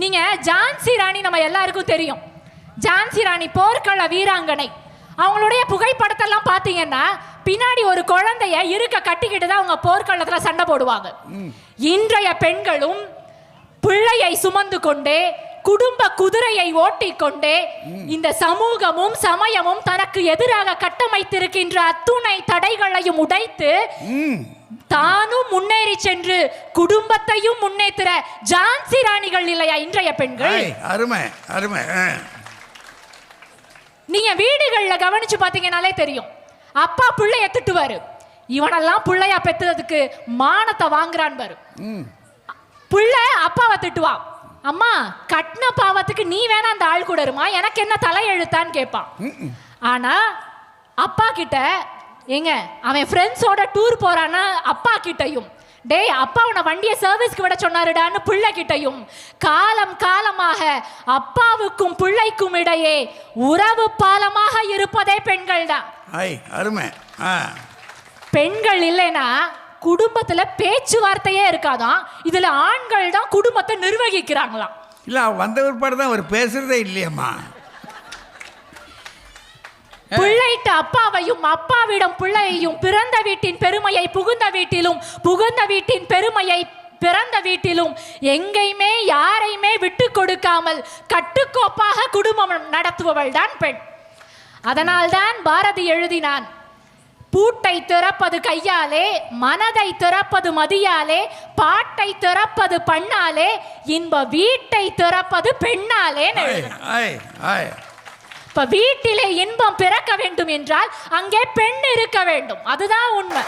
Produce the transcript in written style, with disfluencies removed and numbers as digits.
நீங்க ஜான்சி ராணி நம்ம எல்லாருக்கும் தெரியும். ஜான்சி ராணி போர்க்கள வீராங்கனை. அவங்களுடைய புகைப்படத்தெல்லாம் பார்த்தீங்கன்னா பின்னாடி ஒரு குழந்தைய இருக்க கட்டிக்கிட்டு தான் அவங்க போர்க்களத்துல சண்டை போடுவாங்க. இன்றைய பெண்களும் பிள்ளையை சுமந்து கொண்டே குடும்ப குதிரையை ஓட்டிக்கொண்டே இந்த சமூகமும் சமயமும் தனக்கு எதிராக கட்டமைத்திருக்கின்ற அத்துணை தடைகளையும் உடைத்து தானும் முன்னேறி சென்று குடும்பத்தையும் முன்னேற்ற ஜான்சி ராணிகள் இல்லையா இன்றைய பெண்கள்? அருமை அருமை. நீங்க வீடுகள்ல கவனிச்சு பாத்தீங்கன்னாலே தெரியும். அப்பா பிள்ளைய திட்டுவாரு, இவனெல்லாம் பிள்ளையா பெற்றதுக்கு மானத்தை வாங்குறான் பாரு. பிள்ளை அப்பாவை திட்டுவான், அம்மா கட்டின பாவத்துக்கு நீ வேணா அந்த ஆள் கூட இருமா, எனக்கு என்ன தலையெழுத்தான்னு கேட்பான். ஆனா அப்பா கிட்ட ஏங்க அவன் ஃப்ரெண்ட்ஸோட டூர் போறான்னா அப்பா கிட்டையும், டேய் அப்பா உன்னை வண்டியை சர்வீஸ்க்கு விட சொன்னாருடான்னு பிள்ளை கிட்டையும் காலம் காலமாக அப்பாவுக்கும் பிள்ளைக்கும் இடையே உறவு பாலமாக இருப்பதே பெண்கள் தான். அருமை. பெண்கள் இல்லைன்னா குடும்பத்துல பேச்சுவார்த்தையே இருக்காதான். இதுல ஆண்கள் தான் குடும்பத்தை நிர்வகிக்கிறாங்களாம். இல்ல வந்த பிற்பாடு தான் அவர் பேசுறதே இல்லையம்மா. பிள்ளைட்ட அப்பாவையும் அப்பாவிடம் பிள்ளையையும் பிறந்த வீட்டின் பெருமையை புகுந்த வீட்டிலும் புகுந்த வீட்டின் பெருமையை பிறந்த வீட்டிலும் எங்கேயுமே யாரையுமே விட்டு கொடுக்காமல் கட்டுக்கோப்பாக குடும்பம் நடத்துபவள் தான் பெண். அதனால்தான் பாரதி எழுதினான், பூட்டை திறப்பது கையாலே, மனதை திறப்பது மதியாலே, பாட்டை திறப்பது பண்ணாலே, இன்ப வீட்டை திறப்பது பெண்ணாலே. இப்ப வீட்டிலே இன்பம் பிறக்க வேண்டும் என்றால் அங்கே பெண் இருக்க வேண்டும். அதுதான் உண்மை.